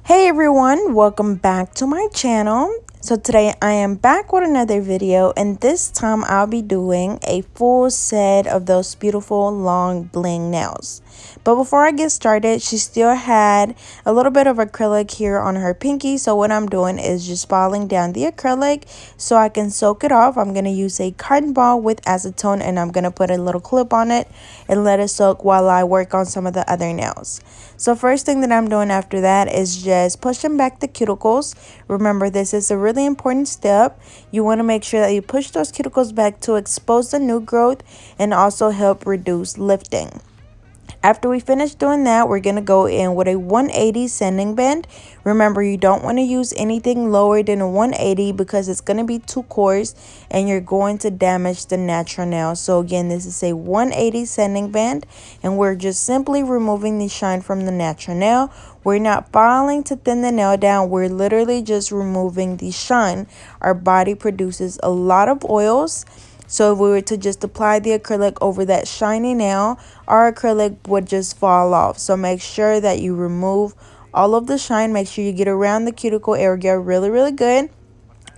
Hey everyone, welcome back to my channel. So today I am back with another video, and this time I'll be doing a full set of those beautiful long bling nails. But before I get started, she still had a little bit of acrylic here on her pinky. So what I'm doing is just falling down the acrylic so I can soak it off. I'm going to use a cotton ball with acetone, and I'm going to put a little clip on it and let it soak while I work on some of the other nails. So first thing that I'm doing after that is just pushing back the cuticles. Remember, this is a really important step. You want to make sure that you push those cuticles back to expose the new growth and also help reduce lifting. After we finish doing that, we're going to go in with a 180 sanding band. Remember, you don't want to use anything lower than a 180 because it's going to be too coarse and you're going to damage the natural nail. So again, this is a 180 sanding band, and we're just simply removing the shine from the natural nail. We're not filing to thin the nail down. We're literally just removing the shine. Our body produces a lot of oils. So if we were to just apply the acrylic over that shiny nail, our acrylic would just fall off. So make sure that you remove all of the shine. Make sure you get around the cuticle area really good.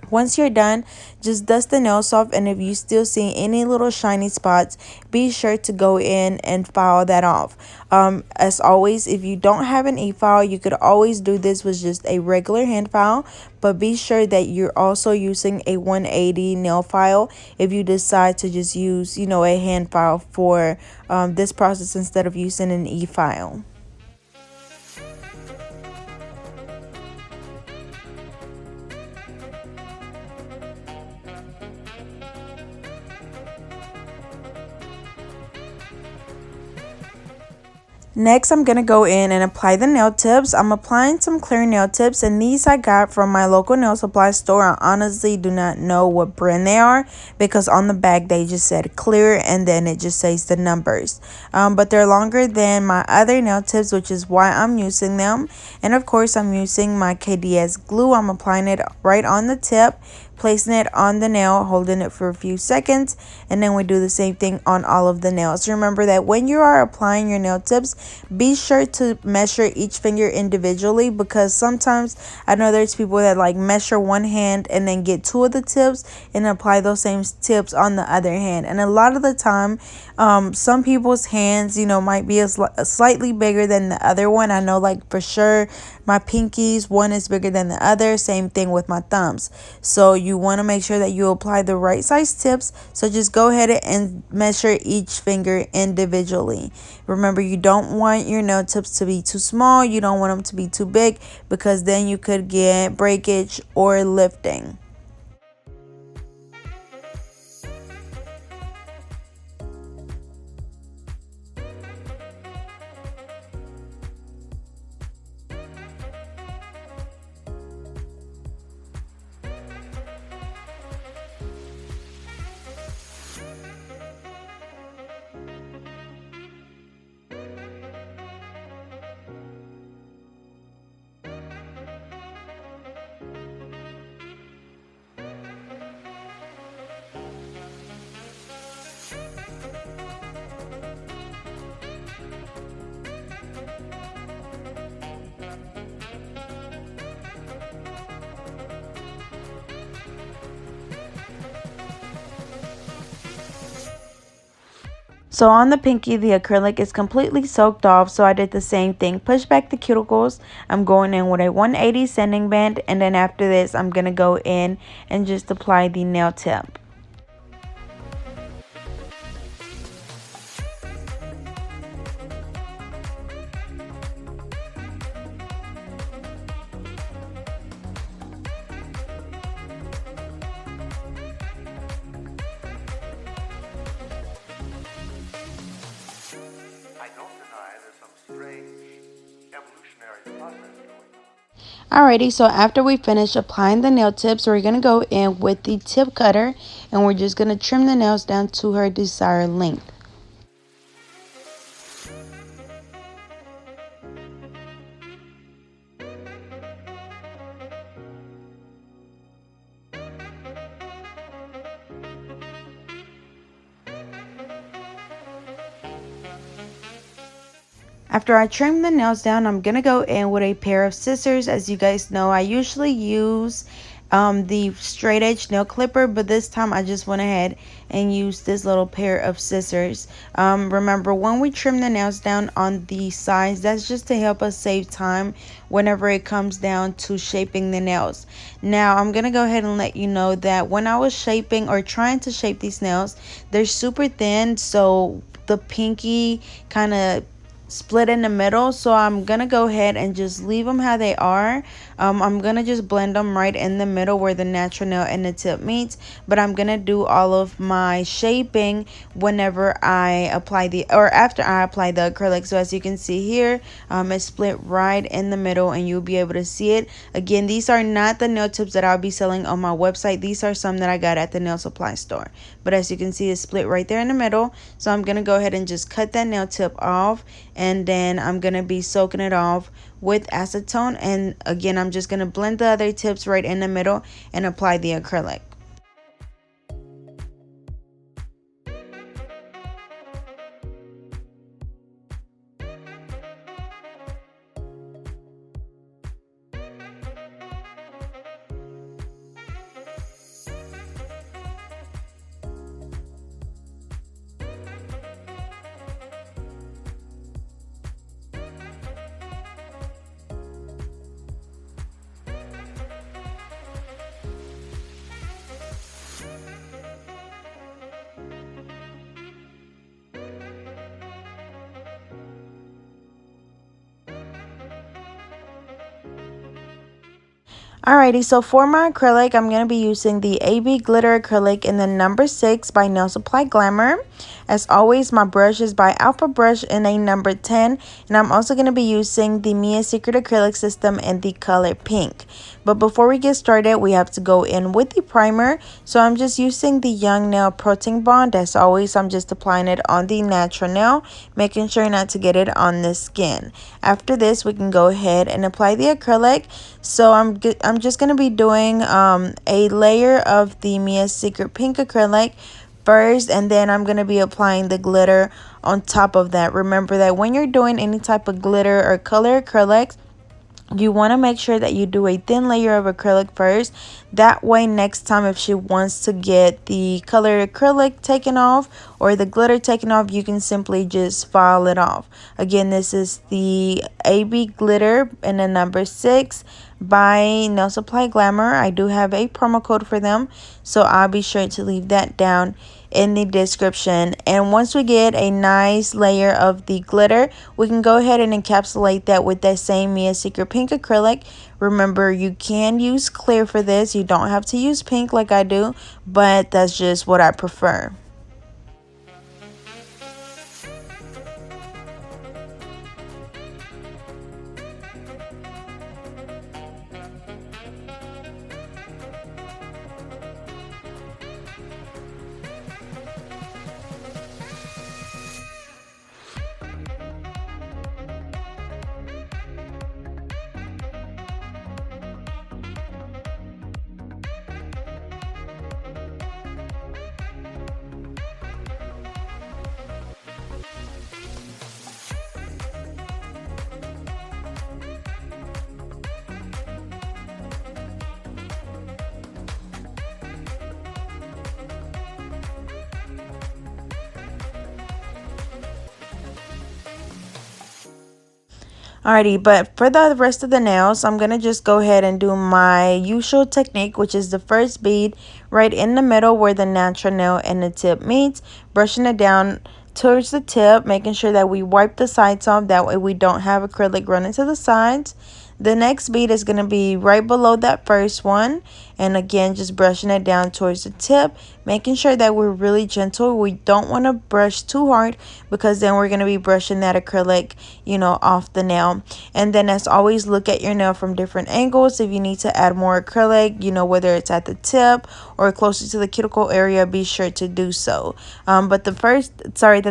Once you're done, just dust the nails off, and if you still see any little shiny spots, be sure to go in and file that off. As always, if you don't have an e-file, you could always do this with just a regular hand file, but be sure that you're also using a 180 nail file if you decide to just use, a hand file for this process instead of using an e-file. Next, I'm going to go in and apply the nail tips. I'm applying some clear nail tips, and these I got from my local nail supply store. I honestly do not know what brand they are because on the bag they just said clear and then it just says the numbers. But they're longer than my other nail tips, which is why I'm using them. And of course, I'm using my KDS glue. I'm applying it right on the tip, placing it on the nail, holding it for a few seconds, and then we do the same thing on all of the nails. Remember that when you are applying your nail tips, be sure to measure each finger individually, because sometimes I know there's people that like measure one hand and then get two of the tips and apply those same tips on the other hand. And a lot of the time, some people's hands, might be slightly bigger than the other one. I know, like, for sure my pinkies, one is bigger than the other. Same thing with my thumbs. So you want to make sure that you apply the right size tips. So just go ahead and measure each finger individually. Remember, you don't want your nail tips to be too small. You don't want them to be too big, because then you could get breakage or lifting. So on the pinky, the acrylic is completely soaked off, so I did the same thing. Push back the cuticles. I'm going in with a 180 sanding band, and then after this, I'm going to go in and just apply the nail tip. Alrighty, so after we finish applying the nail tips, we're going to go in with the tip cutter, and we're just going to trim the nails down to her desired length. After I trim the nails down, I'm going to go in with a pair of scissors. As you guys know, I usually use the straight edge nail clipper, but this time I just went ahead and used this little pair of scissors. Remember, when we trim the nails down on the sides, that's just to help us save time whenever it comes down to shaping the nails. Now I'm gonna go ahead and let you know that when I was shaping or trying to shape these nails, they're super thin, so the pinky kind of split in the middle, so I'm gonna go ahead and just leave them how they are. I'm gonna just blend them right in the middle where the natural nail and the tip meets, but I'm gonna do all of my shaping whenever I apply the or after I apply the acrylic. So as you can see here, it's split right in the middle and you'll be able to see it. Again, these are not the nail tips that I'll be selling on my website. These are some that I got at the nail supply store, but as you can see, it's split right there in the middle. So I'm gonna go ahead and just cut that nail tip off, and then I'm gonna be soaking it off with acetone, and again I'm just gonna blend the other tips right in the middle and apply the acrylic. Alrighty, so for my acrylic, I'm going to be using the AB Glitter Acrylic in the number 6 by Nail Supply Glamour. As always, my brush is by Alpha Brush in a number 10, and I'm also going to be using the Mia Secret Acrylic System in the color pink. But before we get started, we have to go in with the primer. So I'm just using the Young Nail Protein Bond. As always, I'm just applying it on the natural nail, making sure not to get it on the skin. After this, we can go ahead and apply the acrylic. So I'm just going to be doing a layer of the Mia Secret Pink Acrylic first, and then I'm going to be applying the glitter on top of that. Remember that when you're doing any type of glitter or color acrylics, you want to make sure that you do a thin layer of acrylic first. That way, next time if she wants to get the color acrylic taken off or the glitter taken off, you can simply just file it off. Again, this is the AB Glitter in the number 6 by Nail Supply Glamour. I do have a promo code for them, so I'll be sure to leave that down in the description. And once we get a nice layer of the glitter, we can go ahead and encapsulate that with that same Mia Secret Pink acrylic. Remember, you can use clear for this. You don't have to use pink like I do, but that's just what I prefer. Alrighty, but for the rest of the nails, I'm going to just go ahead and do my usual technique, which is the first bead right in the middle where the natural nail and the tip meets, brushing it down towards the tip, making sure that we wipe the sides off. That way we don't have acrylic running to the sides. The next bead is going to be right below that first one. And again, just brushing it down towards the tip, making sure that we're really gentle. We don't want to brush too hard because then we're going to be brushing that acrylic, off the nail. And then as always, look at your nail from different angles. If you need to add more acrylic, whether it's at the tip or closer to the cuticle area, be sure to do so. But the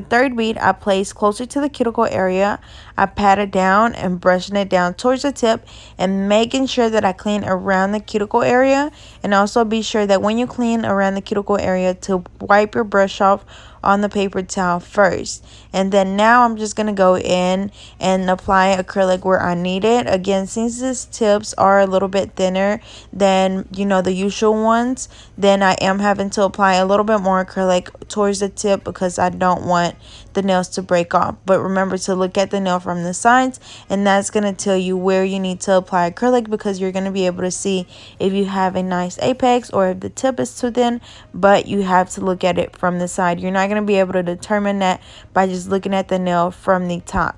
third bead I placed closer to the cuticle area. I pat it down and brushing it down towards the tip and making sure that I clean around the cuticle area. And also be sure that when you clean around the cuticle area to wipe your brush off on the paper towel first. And then now I'm just going to go in and apply acrylic where I need it. Again, since these tips are a little bit thinner than, you know, the usual ones, then I am having to apply a little bit more acrylic towards the tip because I don't want the nails to break off. But remember to look at the nail from the sides, and that's going to tell you where you need to apply acrylic, because you're going to be able to see if you have a nice apex or if the tip is too thin. But you have to look at it from the side. You're not going to be able to determine that by just looking at the nail from the top.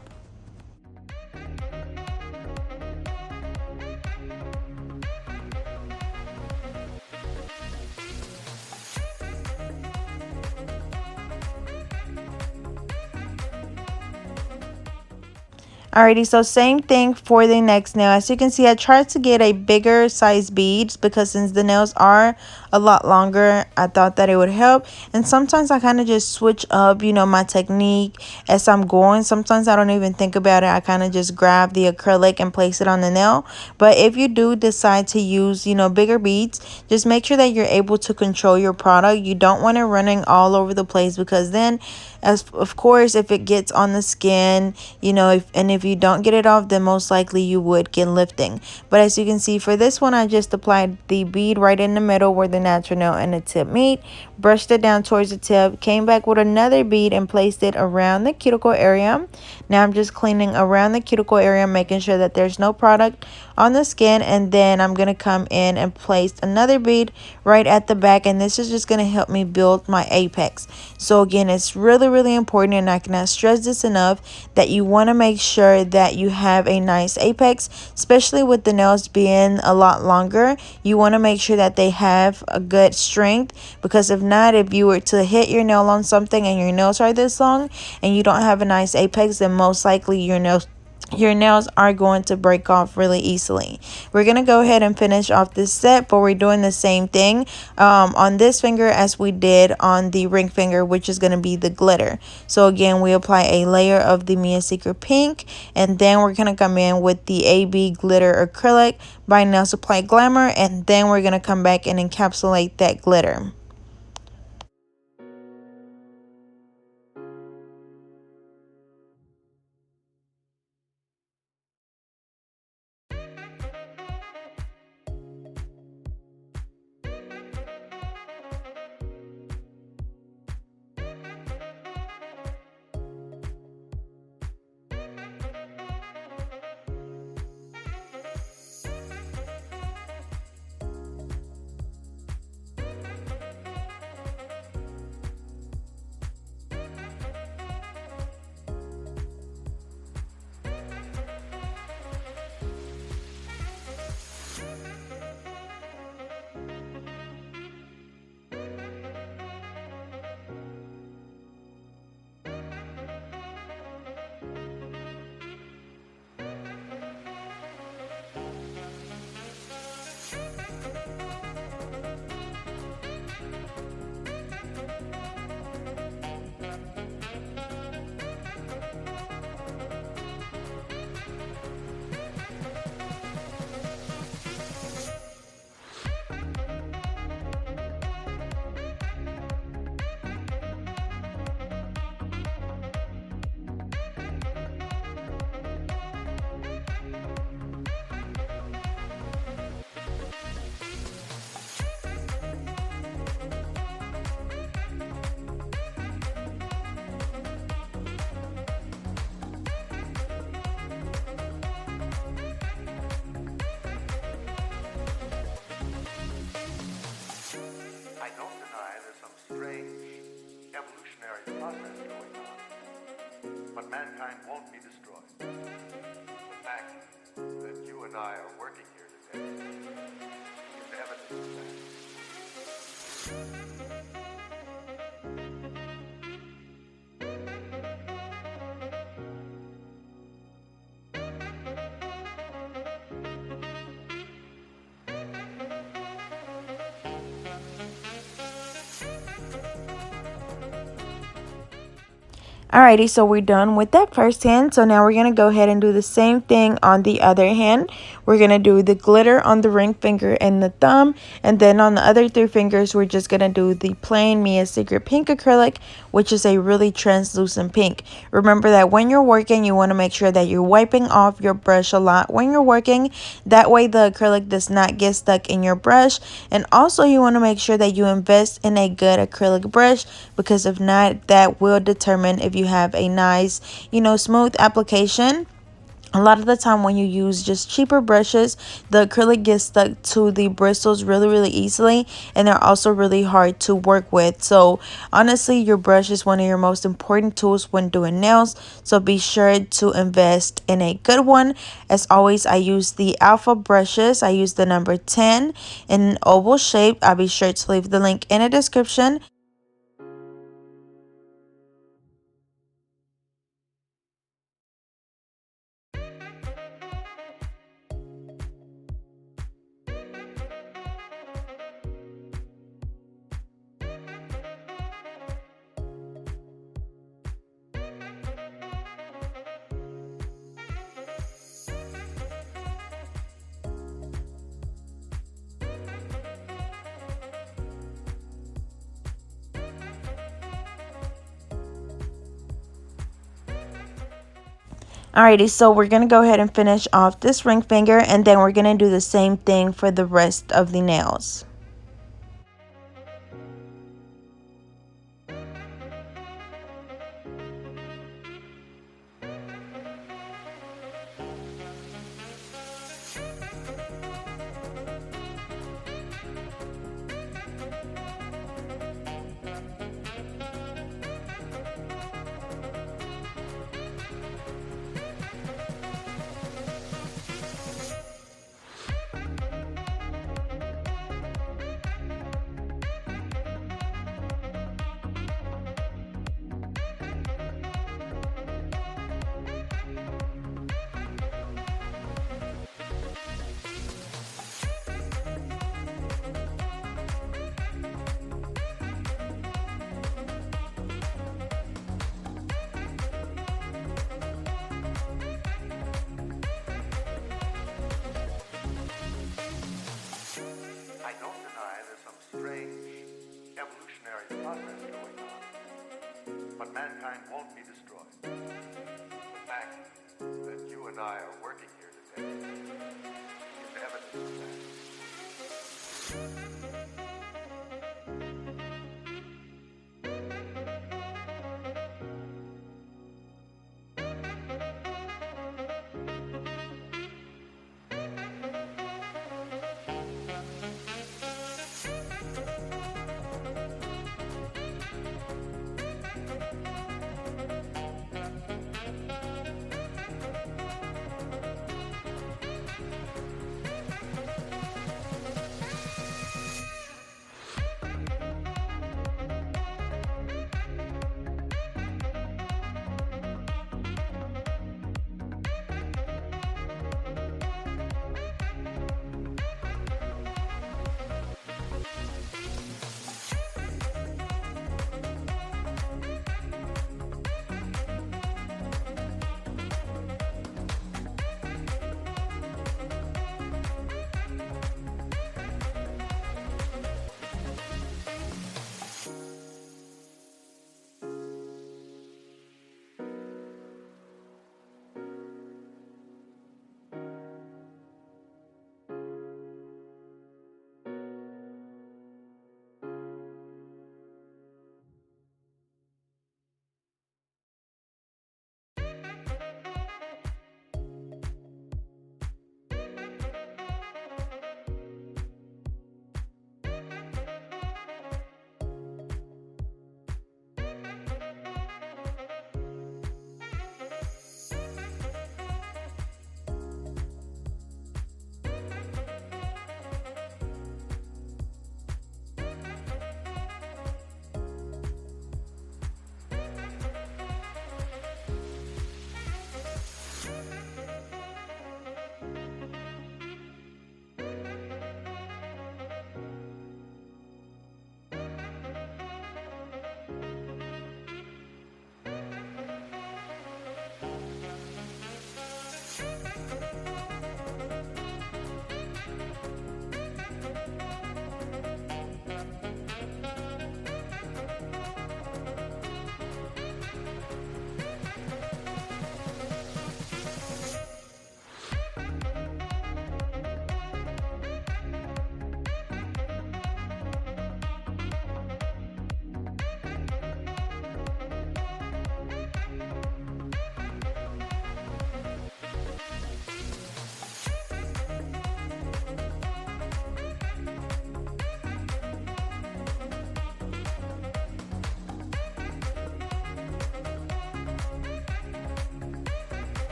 Alrighty, so same thing for the next nail. As you can see, I tried to get a bigger size beads because since the nails are a lot longer, I thought that it would help. And sometimes I kind of just switch up, you know, my technique as I'm going. Sometimes I don't even think about it. I kind of just grab the acrylic and place it on the nail. But if you do decide to use, you know, bigger beads, just make sure that you're able to control your product. You don't want it running all over the place, because then, as of course, if it gets on the skin, you know, if you don't get it off, then most likely you would get lifting. But as you can see, for this one, I just applied the bead right in the middle where the natural nail and the tip meet, brushed it down towards the tip, came back with another bead and placed it around the cuticle area. Now I'm just cleaning around the cuticle area, making sure that there's no product on the skin, and then I'm going to come in and place another bead right at the back, and this is just going to help me build my apex. So again, it's really important, and I cannot stress this enough, that you want to make sure that you have a nice apex, especially with the nails being a lot longer. You want to make sure that they have a good strength, because if not, if you were to hit your nail on something and your nails are this long and you don't have a nice apex, then most likely your nails are going to break off really easily. We're going to go ahead and finish off this set, but we're doing the same thing on this finger as we did on the ring finger, which is going to be the glitter. So again, we apply a layer of the Mia Secret Pink, and then we're going to come in with the AB Glitter Acrylic by Nail Supply Glamour, and then we're going to come back and encapsulate that glitter. Progress going on, but mankind won't be destroyed. The fact that you and I are working here today is evidence of that. Alrighty, so we're done with that first hand. So now we're going to go ahead and do the same thing on the other hand. We're going to do the glitter on the ring finger and the thumb. And then on the other 3 fingers, we're just going to do the plain Mia Secret Pink acrylic, which is a really translucent pink. Remember that when you're working, you want to make sure that you're wiping off your brush a lot when you're working. That way the acrylic does not get stuck in your brush. And also you want to make sure that you invest in a good acrylic brush, because if not, that will determine if you have a nice, smooth application. A lot of the time when you use just cheaper brushes, the acrylic gets stuck to the bristles really easily, and they're also really hard to work with. So honestly, your brush is one of your most important tools when doing nails, so be sure to invest in a good one. As always, I use the Alpha brushes. I use the number 10 in an oval shape. I'll be sure to leave the link in the description. Alrighty, so we're going to go ahead and finish off this ring finger, and then we're going to do the same thing for the rest of the nails. I don't deny there's some strange evolutionary process going on, but mankind won't be destroyed. The fact that you and I are working here today is evidence of that.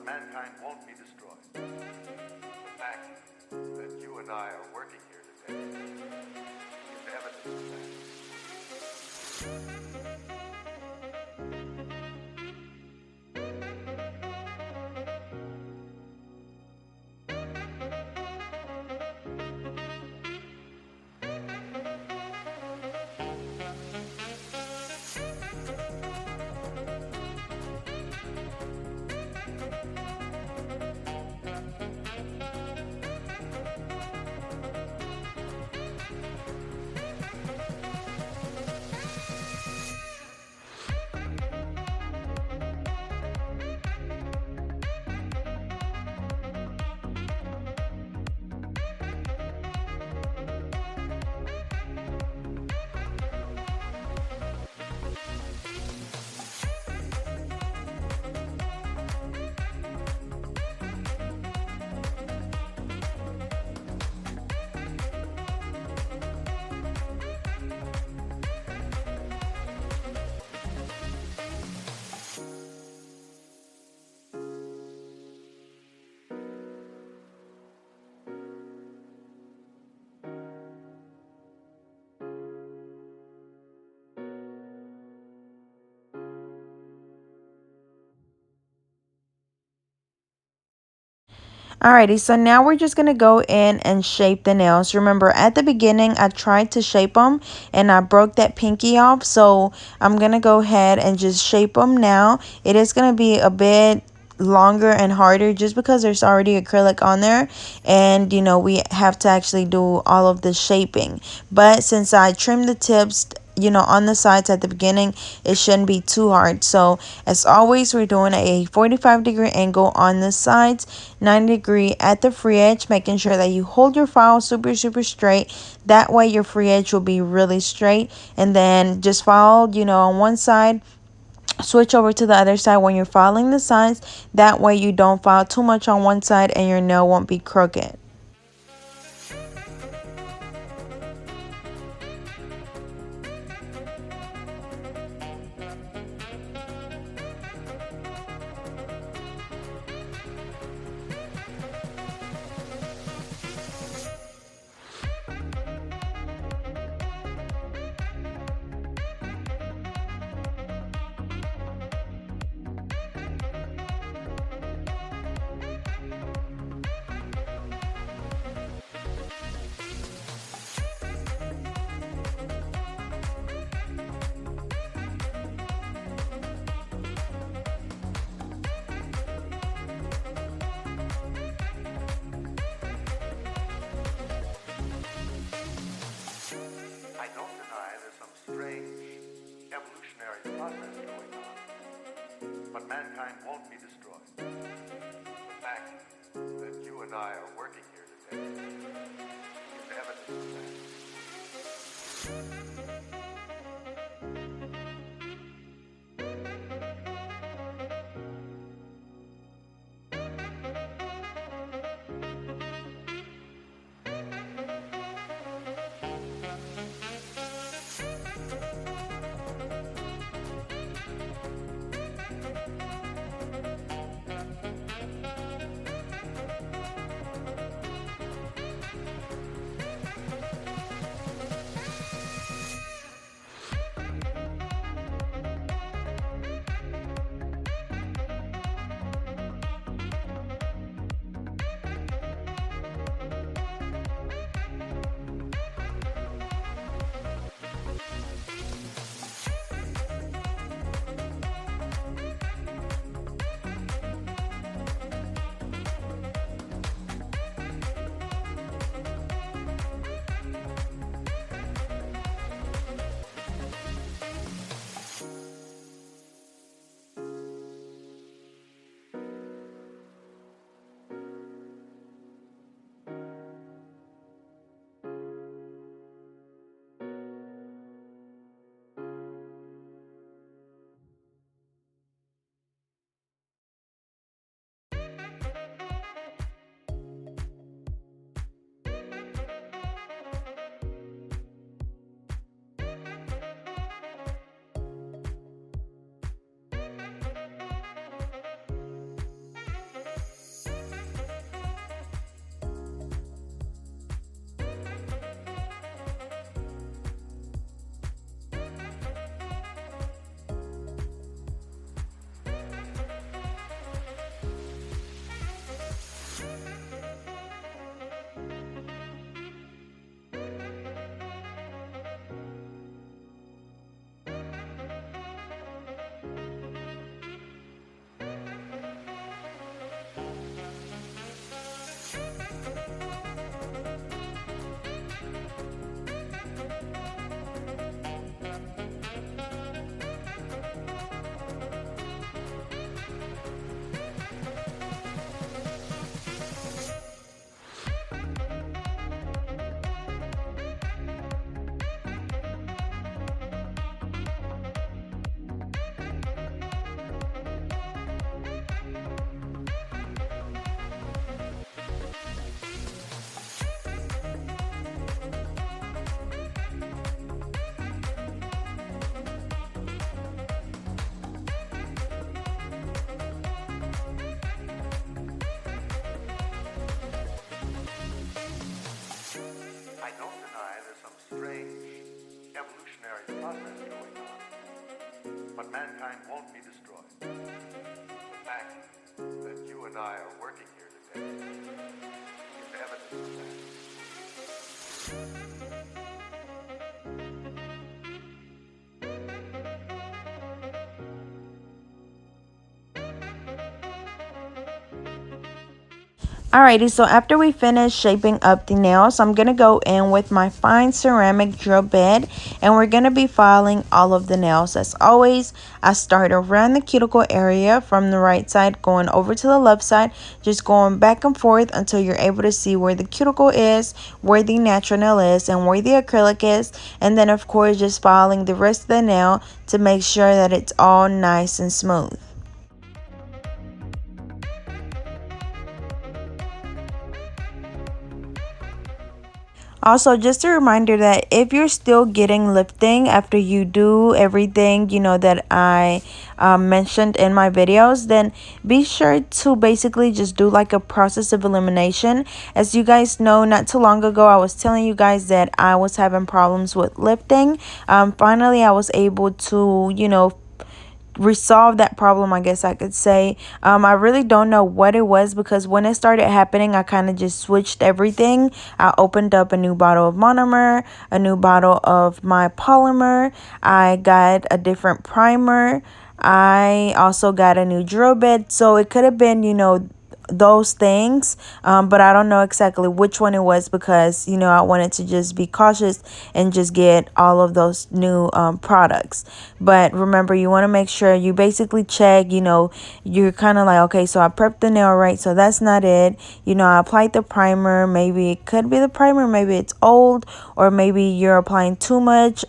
but mankind won't be destroyed. The fact that you and I are working here today is evidence of that. Alrighty, so now we're just going to go in and shape the nails. Remember, at the beginning, I tried to shape them and I broke that pinky off. So I'm going to go ahead and just shape them now. It is going to be a bit longer and harder just because there's already acrylic on there, and you know we have to actually do all of the shaping. But since I trimmed the tips, you know, on the sides at the beginning, it shouldn't be too hard. So as always, we're doing a 45-degree angle on the sides, 90-degree at the free edge, making sure that you hold your file super straight. That way your free edge will be really straight, and then just file, you know, on one side, switch over to the other side when you're filing the sides. That way you don't file too much on one side and your nail won't be crooked. I don't deny there's some strange evolutionary process going on, but mankind won't be destroyed. The fact that you and I are working here today is evidence of that. but mankind won't be destroyed. The fact that you and I are working here today is evidence of that. Alrighty, so after we finish shaping up the nails, I'm going to go in with my fine ceramic drill bit, and we're going to be filing all of the nails. As always, I start around the cuticle area from the right side, going over to the left side, just going back and forth until you're able to see where the cuticle is, where the natural nail is, and where the acrylic is. And then, of course, just filing the rest of the nail to make sure that it's all nice and smooth. Also, just a reminder that if you're still getting lifting after you do everything, that I mentioned in my videos, then be sure to basically just do like a process of elimination. As you guys know, not too long ago, I was telling you guys that I was having problems with lifting. Finally, I was able to, resolve that problem, I guess I could say. I really don't know what it was, because when it started happening, I kind of just switched everything. I opened up a new bottle of monomer, a new bottle of my polymer. I got a different primer. I also got a new drill bit. So it could have been, those things, but I don't know exactly which one it was, because I wanted to just be cautious and just get all of those new products. But remember, you want to make sure you basically check, you're kind of like, okay, so I prepped the nail right, so that's not it. I applied the primer. Maybe it could be the primer, maybe it's old, or maybe you're applying too much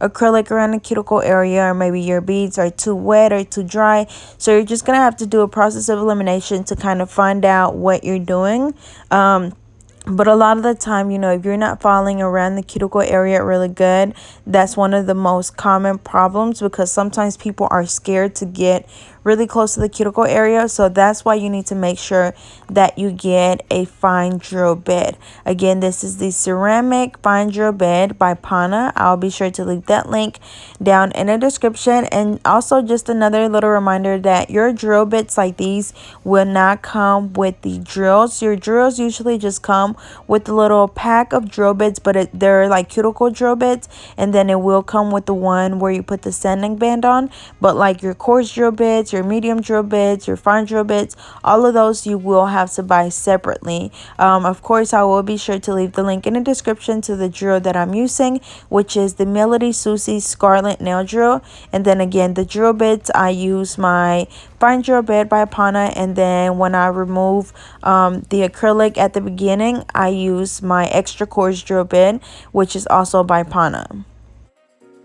acrylic around the cuticle area, or maybe your beads are too wet or too dry. So you're just gonna have to do a process of elimination to kind of find out what you're doing. But a lot of the time, if you're not filing around the cuticle area really good, that's one of the most common problems, because sometimes people are scared to get really close to the cuticle area. So that's why you need to make sure that you get a fine drill bit. Again, this is the ceramic fine drill bit by Pana. I'll be sure to leave that link down in the description. And also, just another little reminder that your drill bits like these will not come with the drills. Your drills usually just come with a little pack of drill bits, but they're like cuticle drill bits, and then it will come with the one where you put the sanding band on. But like your coarse drill bits, your medium drill bits, your fine drill bits, all of those you will have to buy separately. Of course, I will be sure to leave the link in the description to the drill that I'm using, which is the Melody Susie Scarlet Nail Drill. And then again, the drill bits, I use my fine drill bit by Pana, and then when I remove the acrylic at the beginning, I use my extra coarse drill bit, which is also by Pana.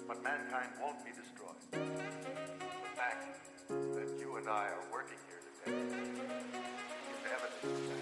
But mankind won't be destroyed. The fact that you and I are working here today is evidence of that.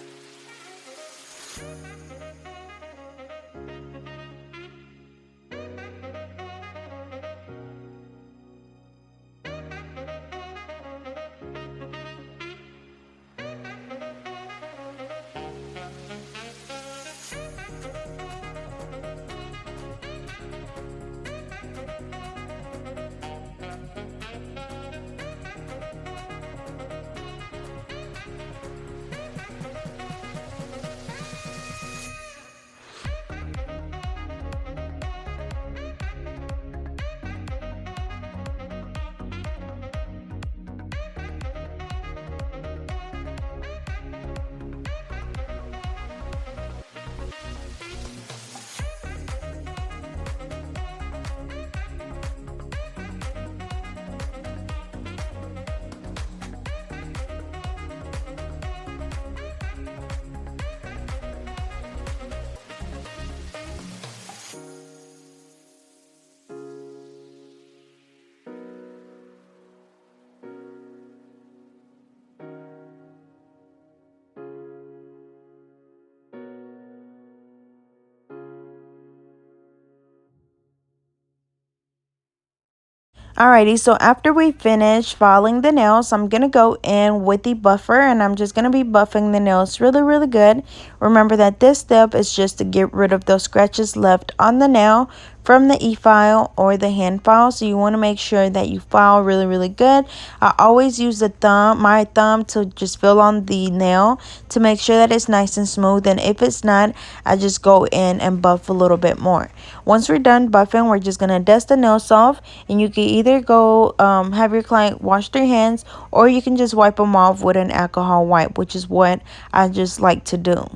Alrighty, so after we finish filing the nails, I'm going to go in with the buffer, and I'm just going to be buffing the nails really, really good. Remember that this step is just to get rid of those scratches left on the nail from the e-file or the hand file. So you want to make sure that you file really good. I always use my thumb to just feel on the nail to make sure that it's nice and smooth, and if it's not, I just go in and buff a little bit more. Once we're done buffing, we're just gonna dust the nails off, and you can either go have your client wash their hands, or you can just wipe them off with an alcohol wipe, which is what I just like to do.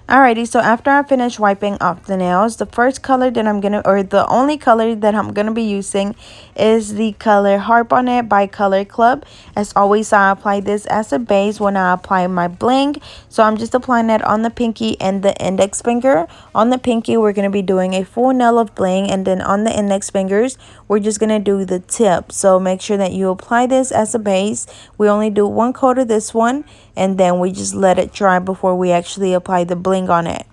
Alrighty, so after I finish wiping off the nails, the first color that the only color that I'm gonna be using is the color Harp on It by Color Club. As always, I apply this as a base when I apply my bling. So I'm just applying that on the pinky and the index finger. On the pinky, we're gonna be doing a full nail of bling, and then on the index fingers, we're just gonna do the tip. So make sure that you apply this as a base. We only do one coat of this one, and then we just let it dry before we actually apply the bling on it.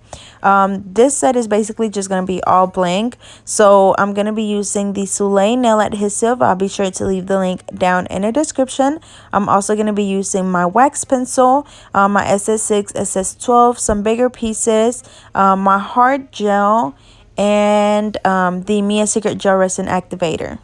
This set is basically just going to be all bling, so I'm going to be using the Soleil nail adhesive. I'll be sure to leave the link down in the description. I'm also going to be using my wax pencil, my SS6, SS12, some bigger pieces, my hard gel, and the Mia Secret Gel Resin Activator.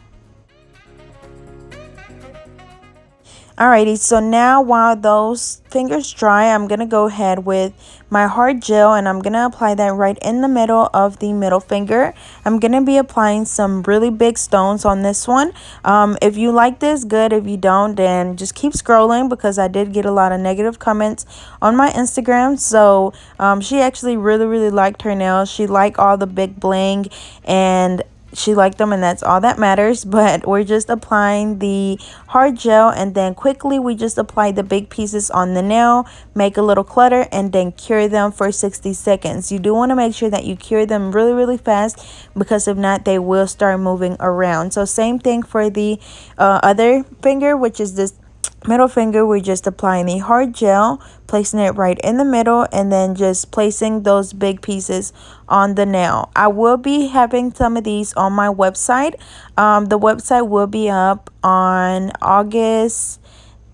Alrighty, so now while those fingers dry, I'm going to go ahead with my hard gel, and I'm going to apply that right in the middle of the middle finger. I'm going to be applying some really big stones on this one. If you like this, good. If you don't, then just keep scrolling, because I did get a lot of negative comments on my Instagram. So she actually really liked her nails. She liked all the big bling, and she liked them, and that's all that matters. But we're just applying the hard gel, and then quickly we just apply the big pieces on the nail, make a little clutter, and then cure them for 60 seconds. You do want to make sure that you cure them really fast, because if not, they will start moving around. So same thing for the other finger, which is this middle finger. We're just applying the hard gel, placing it right in the middle, and then just placing those big pieces on the nail. I will be having some of these on my website. The website will be up on August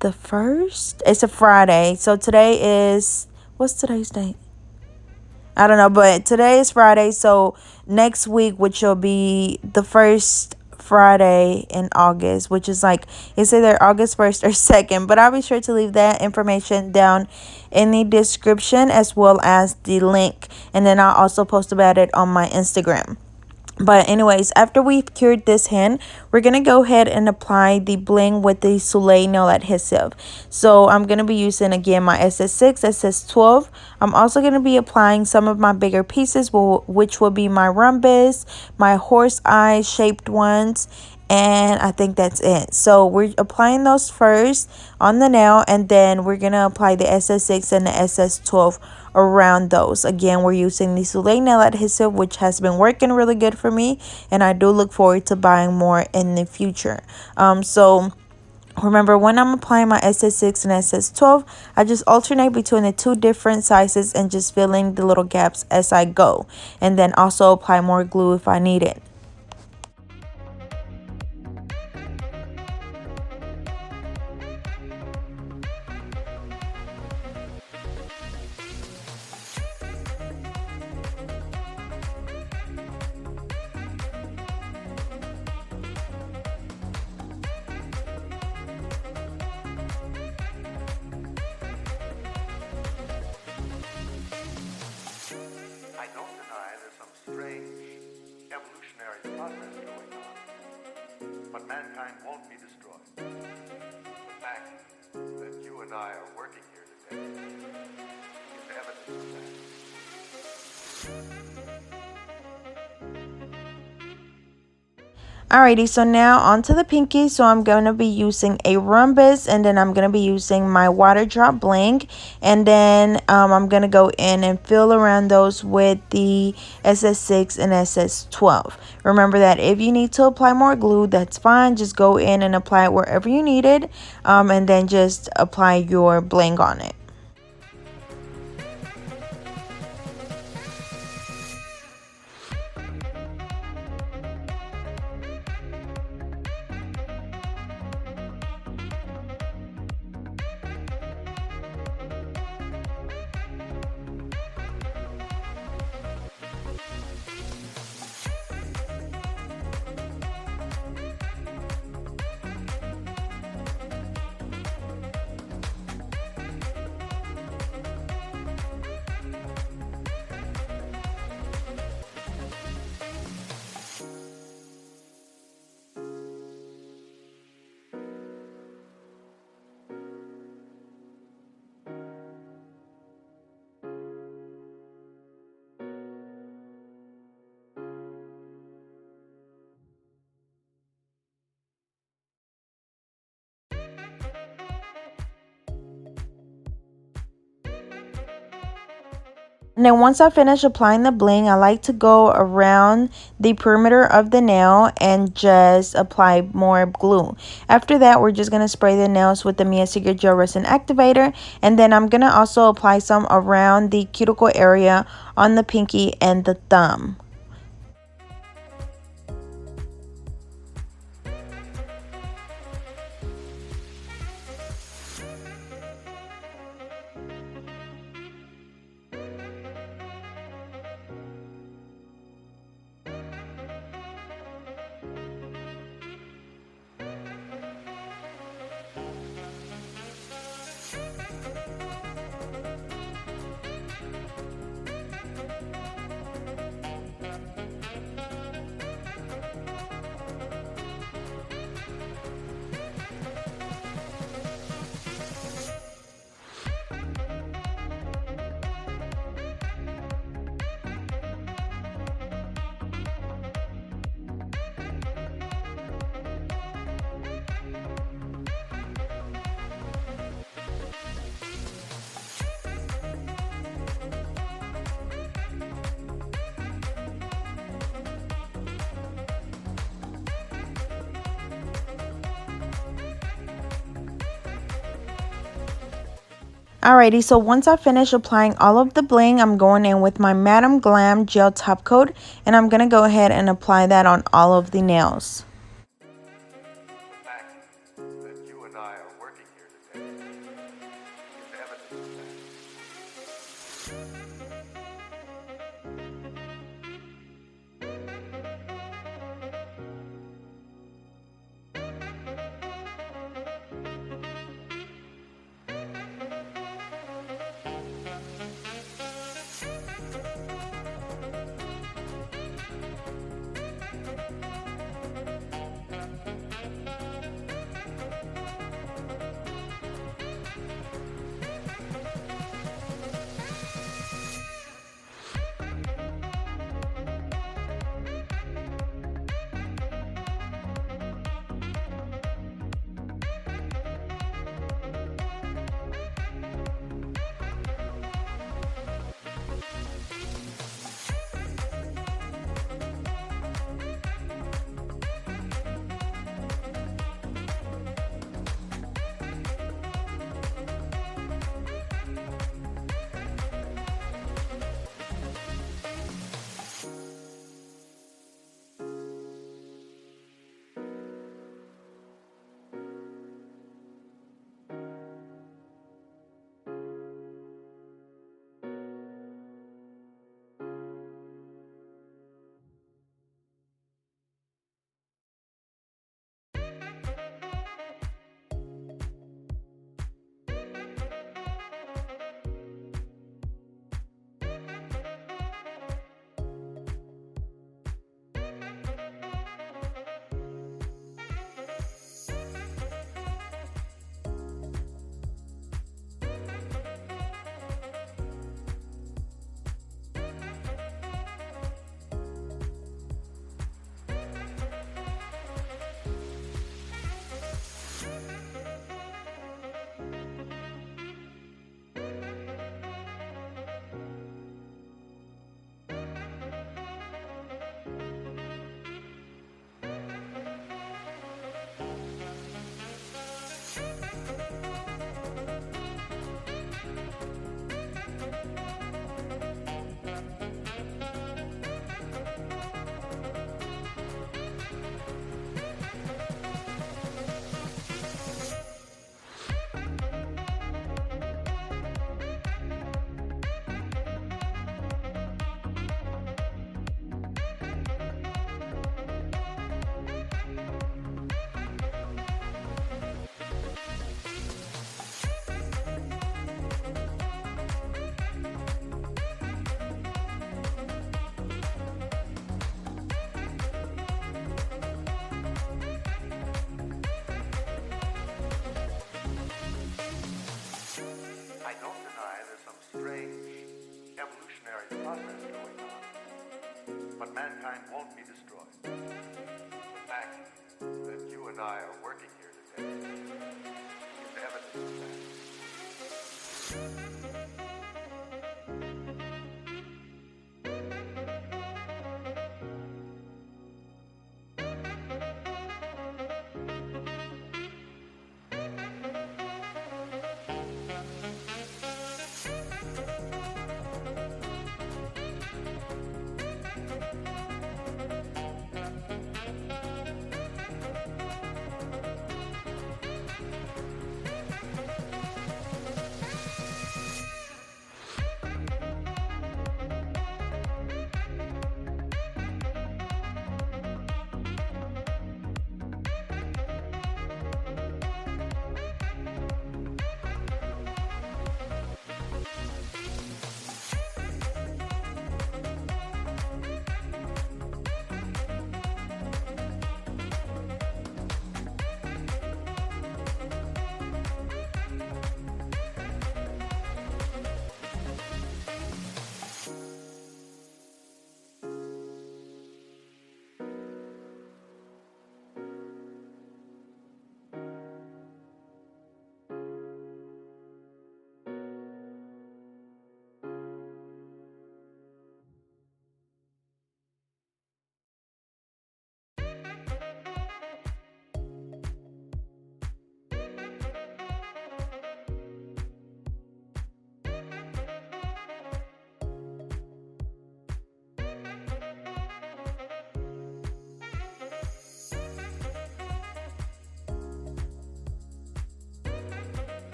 the 1st. It's a Friday, so today is, what's today's date? I don't know, but today is Friday, so next week, which will be the first Friday in August, which is like, it's either August 1st or 2nd, but I'll be sure to leave that information down in the description, as well as the link, and then I'll also post about it on my Instagram. But anyways, after we've cured this hand, we're going to go ahead and apply the bling with the Soleil nail adhesive. So I'm going to be using, again, my SS6, SS12. I'm also going to be applying some of my bigger pieces, which will be my rhombus, my horse eye shaped ones, and I think that's it. So we're applying those first on the nail, and then we're going to apply the SS6 and the SS12 around those. Again, we're using the Soleil nail adhesive, which has been working really good for me, and I do look forward to buying more in the future. So remember, when I'm applying my SS6 and SS12, I just alternate between the two different sizes and just filling the little gaps as I go, and then also apply more glue if I need it. I don't deny there's some strange evolutionary process going on, but mankind won't be destroyed. The fact that you and I are working here today is evidence of that. Alrighty, so now onto the pinky. So I'm going to be using a rhombus, and then I'm going to be using my water drop bling, and then I'm going to go in and fill around those with the SS6 and SS12. Remember that if you need to apply more glue, that's fine. Just go in and apply it wherever you need it, and then just apply your bling on it. And then once I finish applying the bling, I like to go around the perimeter of the nail and just apply more glue. After that, we're just going to spray the nails with the Mia Secret Gel Resin Activator. And then I'm going to also apply some around the cuticle area on the pinky and the thumb. Alrighty, so once I finish applying all of the bling, I'm going in with my Madam Glam Gel Top Coat, and I'm going to go ahead and apply that on all of the nails. The fact that you and I are working here today is evidence of that. mankind won't be destroyed. The fact that you and I are working here today is evidence of that.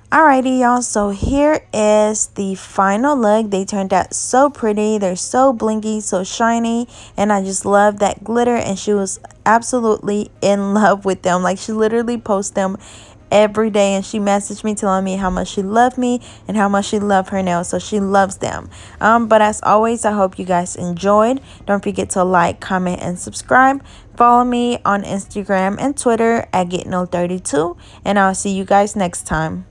Alrighty, y'all, so here is the final look. They turned out so pretty. They're so blingy, so shiny, and I just love that glitter, and she was absolutely in love with them. Like, she literally posts them every day, and she messaged me telling me how much she loved me and how much she loved her nails, so she loves them. But as always, I hope you guys enjoyed. Don't forget to like, comment, and subscribe. Follow me on Instagram and Twitter at GetNo32, and I'll see you guys next time.